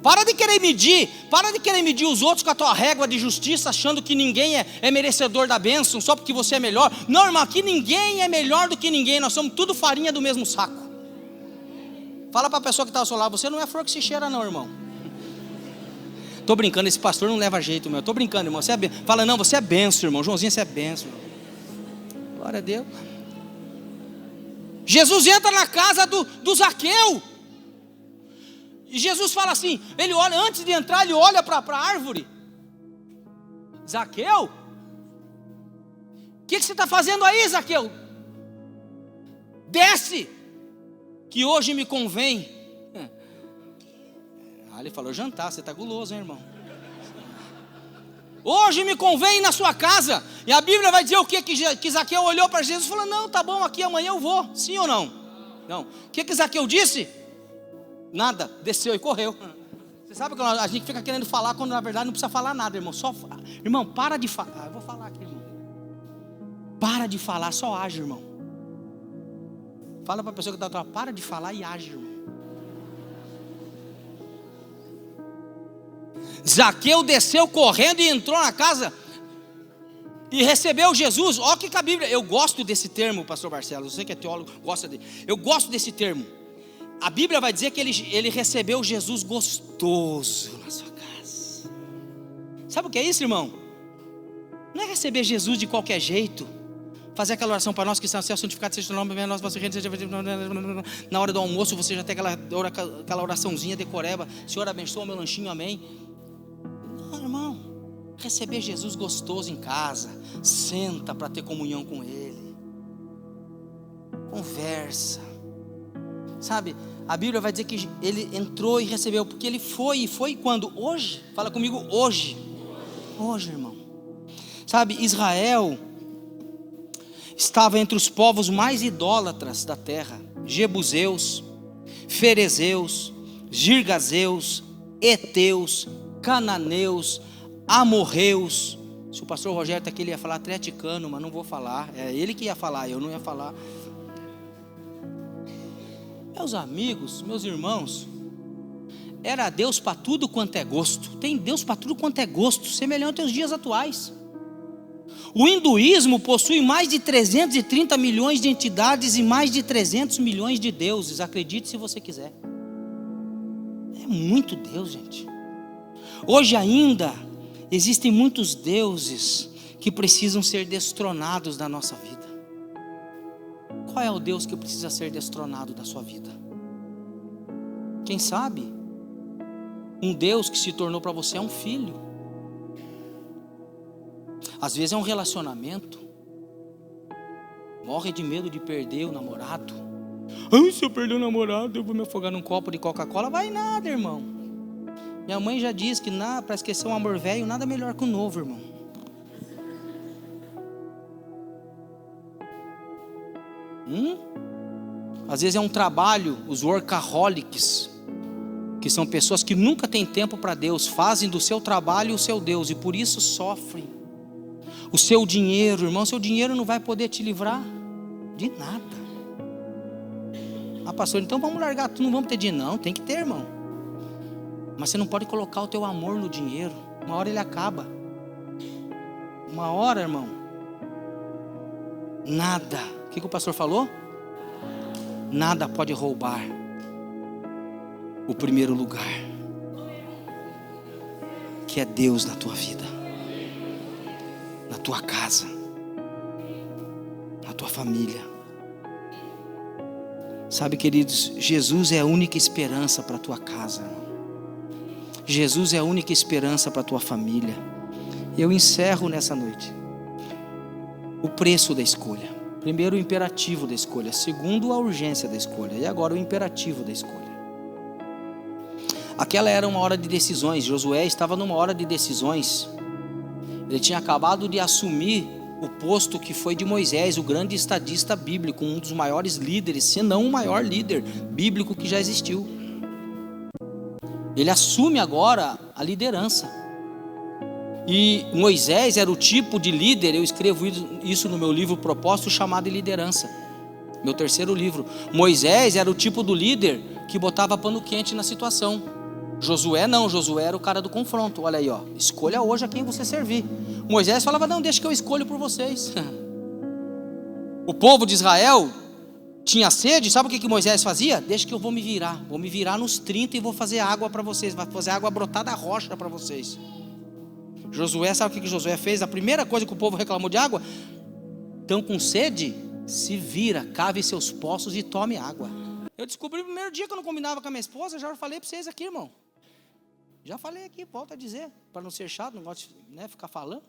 Para de querer medir os outros com a tua régua de justiça, achando que ninguém é merecedor da bênção, só porque você é melhor. Não, irmão, aqui ninguém é melhor do que ninguém, nós somos tudo farinha do mesmo saco. Fala para a pessoa que está ao seu lado: você não é flor que se cheira não, irmão. Estou brincando, esse pastor não leva jeito, meu. Estou brincando, irmão. Você é fala, não, você é benção, irmão. Joãozinho, você é benção. Glória a Deus. Jesus entra na casa do Zaqueu. E Jesus fala assim, ele olha, antes de entrar, ele olha para a árvore. Zaqueu, o que você está fazendo aí, Zaqueu? Desce, que hoje me convém. Ele falou: jantar, você está guloso, hein, irmão? Hoje me convém ir na sua casa. E a Bíblia vai dizer o quê? Que Zaqueu olhou para Jesus e falou: não, tá bom, aqui amanhã eu vou. Sim ou não? Não. O que Zaqueu disse? Nada, desceu e correu. Você sabe que a gente fica querendo falar quando na verdade não precisa falar nada, irmão. Irmão, para de falar. Eu vou falar aqui, irmão. Para de falar, só age, irmão. Fala para a pessoa que está atrás: para de falar e age, irmão. Zaqueu desceu correndo e entrou na casa. e recebeu Jesus. Olha que a Bíblia, eu gosto desse termo, pastor Barcelos, você que é teólogo, gosta dele. Eu gosto desse termo. A Bíblia vai dizer que ele recebeu Jesus gostoso na sua casa. Sabe o que é isso, irmão? Não é receber Jesus de qualquer jeito. Fazer aquela oração para nós que estamos santificados seja o nome, na hora do almoço você já tem aquela oraçãozinha decoreba. Senhor, abençoa o meu lanchinho, amém. Não, irmão, receber Jesus gostoso em casa. Senta para ter comunhão com Ele, conversa. Sabe, a Bíblia vai dizer que ele entrou e recebeu, porque ele foi, e foi quando? Hoje, fala comigo, hoje, irmão. Sabe, Israel estava entre os povos mais idólatras da terra: Jebuseus, Ferezeus, Girgazeus, Eteus, Cananeus, Amorreus. Se o pastor Rogério está aqui, ele ia falar atleticano, mas não vou falar, é ele que ia falar, eu não ia falar. Meus amigos, meus irmãos, era Deus para tudo quanto é gosto. Tem Deus para tudo quanto é gosto, semelhante aos dias atuais. O hinduísmo possui mais de 330 milhões de entidades e mais de 300 milhões de deuses. Acredite se você quiser. É muito Deus, gente. Hoje ainda existem muitos deuses que precisam ser destronados da nossa vida. Qual é o Deus que precisa ser destronado da sua vida? Quem sabe um Deus que se tornou para você é um filho. Às vezes é um relacionamento. Morre de medo de perder o namorado. Se eu perder o namorado, eu vou me afogar num copo de Coca-Cola. Vai nada, irmão. Minha mãe já diz que para esquecer um amor velho, nada melhor que o novo, irmão. Às vezes é um trabalho, os workaholics, que são pessoas que nunca têm tempo para Deus, fazem do seu trabalho o seu Deus e por isso sofrem. O seu dinheiro, irmão, seu dinheiro não vai poder te livrar de nada. Pastor, então vamos largar tudo, não vamos ter dinheiro. Não, tem que ter, irmão. Mas você não pode colocar o teu amor no dinheiro. Uma hora ele acaba. Uma hora, irmão, nada. O que o pastor falou? Nada pode roubar o primeiro lugar, que é Deus na tua vida, na tua casa, na tua família. Sabe, queridos, Jesus é a única esperança para a tua casa, irmão. Jesus é a única esperança para a tua família. Eu encerro nessa noite o preço da escolha. Primeiro, o imperativo da escolha. Segundo, a urgência da escolha. E agora o imperativo da escolha. Aquela era uma hora de decisões. Josué estava numa hora de decisões. Ele tinha acabado de assumir o posto que foi de Moisés, o grande estadista bíblico, um dos maiores líderes, se não o maior líder bíblico que já existiu. Ele assume agora a liderança. E Moisés era o tipo de líder, eu escrevo isso no meu livro Propósito, chamado de liderança, meu terceiro livro. Moisés era o tipo do líder que botava pano quente na situação. Josué não, Josué era o cara do confronto. Olha aí, ó, escolha hoje a quem você servir. Moisés falava, não, deixa que eu escolho por vocês. O povo de Israel tinha sede, sabe o que Moisés fazia? Deixa que eu vou me virar nos 30 e vou fazer água para vocês, vai fazer água brotar da rocha para vocês. Josué, sabe o que Josué fez? A primeira coisa que o povo reclamou de água: estão com sede? Se vira, cave seus poços e tome água. Eu descobri no primeiro dia que eu não combinava com a minha esposa, já falei para vocês aqui, irmão. Já falei aqui, volto a dizer, para não ser chato, não gosto de ficar falando.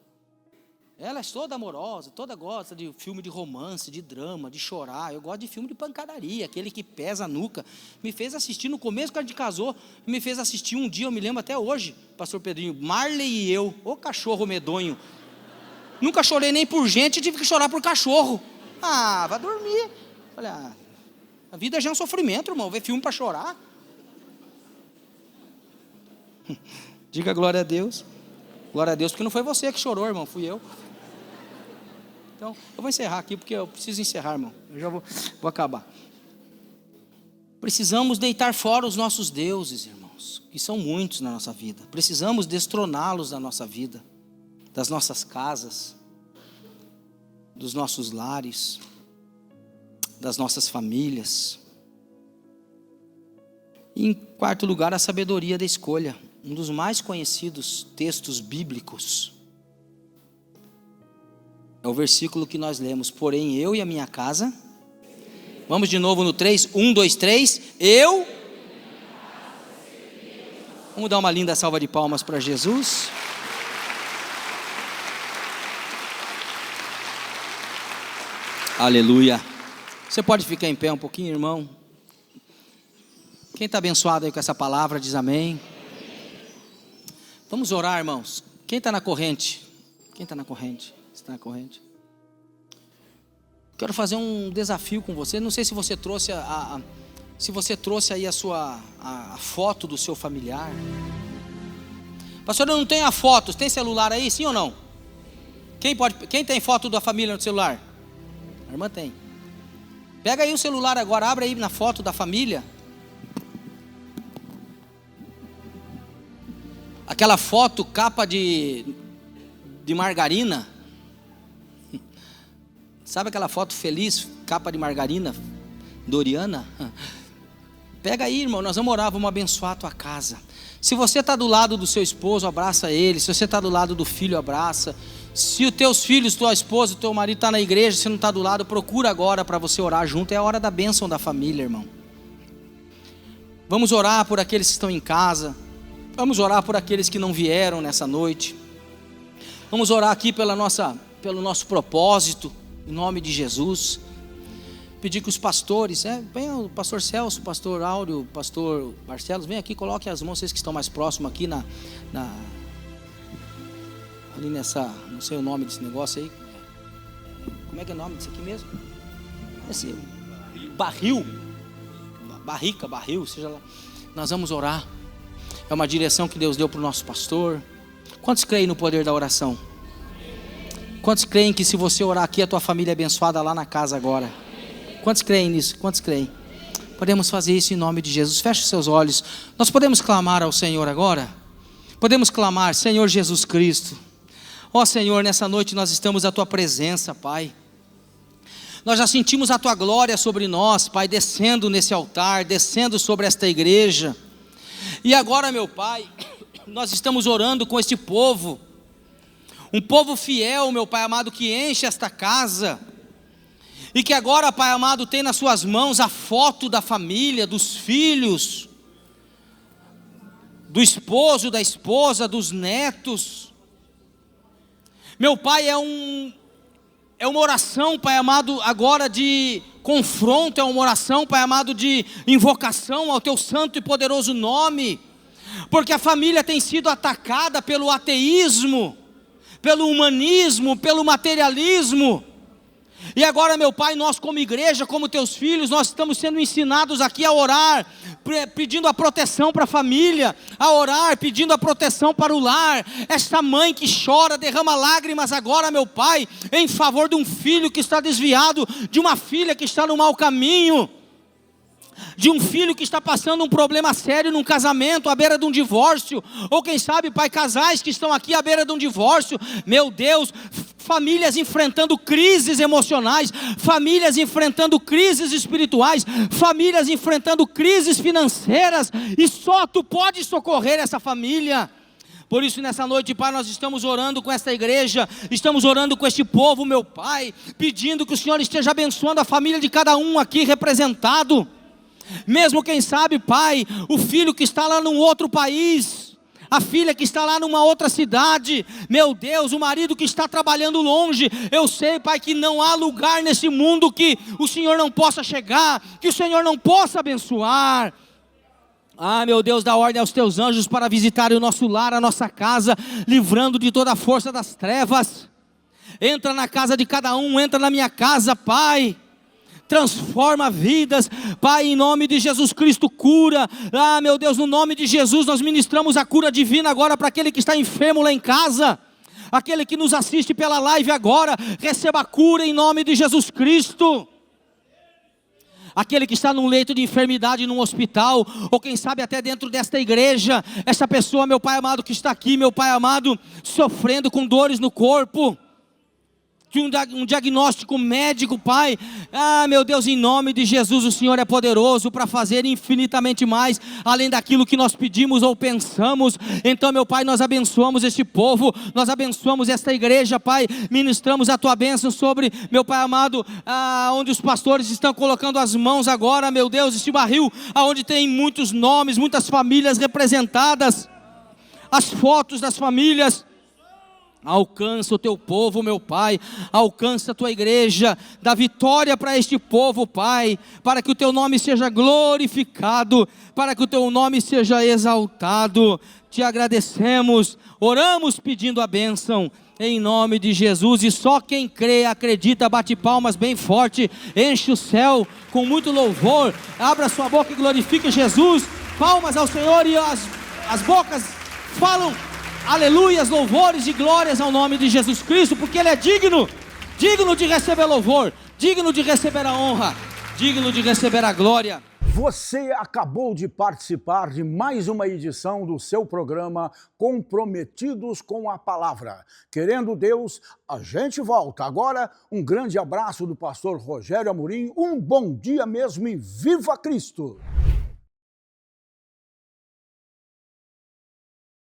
Ela é toda amorosa, toda gosta de filme de romance, de drama, de chorar. Eu gosto de filme de pancadaria, aquele que pesa a nuca. Me fez assistir no começo que a gente casou, me fez assistir um dia, eu me lembro até hoje, pastor Pedrinho, Marley e eu, ô cachorro medonho. Nunca chorei nem por gente, tive que chorar por cachorro. Vai dormir. Falei, a vida já é um sofrimento, irmão, ver filme para chorar. Diga glória a Deus. Glória a Deus, porque não foi você que chorou, irmão, fui eu. Então, eu vou encerrar aqui, porque eu preciso encerrar, irmão. Eu já vou acabar. Precisamos deitar fora os nossos deuses, irmãos, que são muitos na nossa vida. Precisamos destroná-los da nossa vida, das nossas casas. dos nossos lares, das nossas famílias. E em quarto lugar, a sabedoria da escolha. Um dos mais conhecidos textos bíblicos é o versículo que nós lemos: porém eu e a minha casa. Vamos de novo no 3, 1, 2, 3, eu. Vamos dar uma linda salva de palmas para Jesus. Aleluia. Você pode ficar em pé um pouquinho, irmão? Quem está abençoado aí com essa palavra, diz amém. Vamos orar, irmãos. Quem está na corrente? Quem está na corrente? Está na corrente? Quero fazer um desafio com você. Não sei se você trouxe se você trouxe aí a foto do seu familiar. Pastor, eu não tenho a foto. Tem celular aí, sim ou não? Quem tem foto da família no celular? A irmã tem. Pega aí o celular agora, abre aí na foto da família. Aquela foto capa de margarina. Sabe aquela foto feliz, capa de margarina, Doriana? Pega aí, irmão, nós vamos orar, vamos abençoar a tua casa. Se você está do lado do seu esposo, abraça ele. Se você está do lado do filho, abraça. Se os teus filhos, tua esposa, teu marido está na igreja, você não está do lado, procura agora para você orar junto. É a hora da bênção da família, irmão. Vamos orar por aqueles que estão em casa. Vamos orar por aqueles que não vieram nessa noite. Vamos orar aqui pelo nosso propósito, em nome de Jesus. Pedir que os pastores, venha o pastor Celso, o pastor Áureo, o pastor Marcelo, vem aqui, coloquem as mãos, vocês que estão mais próximos aqui ali nessa, não sei o nome desse negócio aí. Como é que é o nome disso aqui mesmo? Esse barril, barril, seja lá. Nós vamos orar. É uma direção que Deus deu para o nosso pastor. Quantos creem no poder da oração? Quantos creem que se você orar aqui, a tua família é abençoada lá na casa agora? Quantos creem nisso? Quantos creem? Podemos fazer isso em nome de Jesus. Feche os seus olhos. Nós podemos clamar ao Senhor agora? Podemos clamar: Senhor Jesus Cristo. Ó Senhor, nessa noite nós estamos à tua presença, Pai. Nós já sentimos a tua glória sobre nós, Pai, descendo nesse altar, descendo sobre esta igreja. E agora, meu Pai, nós estamos orando com este povo, um povo fiel, meu Pai amado, que enche esta casa, e que agora, Pai amado, tem nas suas mãos a foto da família, dos filhos, do esposo, da esposa, dos netos. Meu Pai, é uma oração, Pai amado, agora de confronto, é uma oração, Pai amado, de invocação ao teu santo e poderoso nome, porque a família tem sido atacada pelo ateísmo, pelo humanismo, pelo materialismo. E agora, meu Pai, nós como igreja, como teus filhos, nós estamos sendo ensinados aqui a orar, pedindo a proteção para a família, a orar, pedindo a proteção para o lar. Esta mãe que chora, derrama lágrimas agora, meu Pai, em favor de um filho que está desviado, de uma filha que está no mau caminho, de um filho que está passando um problema sério num casamento, à beira de um divórcio, ou quem sabe, Pai, casais que estão aqui à beira de um divórcio. Meu Deus, famílias enfrentando crises emocionais, famílias enfrentando crises espirituais, famílias enfrentando crises financeiras, e só tu pode socorrer essa família. Por isso nessa noite, Pai, nós estamos orando com esta igreja, estamos orando com este povo, meu Pai, pedindo que o Senhor esteja abençoando a família de cada um aqui representado, mesmo quem sabe, Pai, o filho que está lá num outro país, a filha que está lá numa outra cidade, meu Deus, o marido que está trabalhando longe. Eu sei, Pai, que não há lugar nesse mundo que o Senhor não possa chegar, que o Senhor não possa abençoar. Ah, meu Deus, dá ordem aos teus anjos para visitarem o nosso lar, a nossa casa, livrando de toda a força das trevas. Entra na casa de cada um, entra na minha casa, Pai. Transforma vidas, Pai, em nome de Jesus Cristo, cura. Ah, meu Deus, no nome de Jesus nós ministramos a cura divina agora para aquele que está enfermo lá em casa, aquele que nos assiste pela live agora, receba a cura em nome de Jesus Cristo. Aquele que está num leito de enfermidade num hospital, ou quem sabe até dentro desta igreja, essa pessoa, meu Pai amado, que está aqui, meu Pai amado, sofrendo com dores no corpo. um diagnóstico médico, Pai. Meu Deus, em nome de Jesus, o Senhor é poderoso para fazer infinitamente mais, além daquilo que nós pedimos ou pensamos. Então, meu Pai, nós abençoamos este povo, nós abençoamos esta igreja, Pai, ministramos a Tua bênção sobre, meu Pai amado, onde os pastores estão colocando as mãos agora, meu Deus, este barril, onde tem muitos nomes, muitas famílias representadas, as fotos das famílias. Alcança o teu povo, meu Pai, alcança a tua igreja, dá vitória para este povo, Pai, para que o teu nome seja glorificado, para que o teu nome seja exaltado. Te agradecemos, oramos pedindo a bênção, em nome de Jesus. E só quem crê, acredita, bate palmas bem forte, enche o céu com muito louvor, abra sua boca e glorifique Jesus, palmas ao Senhor, e as bocas falam aleluias, louvores e glórias ao nome de Jesus Cristo, porque Ele é digno de receber louvor, digno de receber a honra, digno de receber a glória. Você acabou de participar de mais uma edição do seu programa Comprometidos com a Palavra. Querendo Deus, a gente volta. Agora, um grande abraço do pastor Rogério Amorim, um bom dia mesmo e viva Cristo!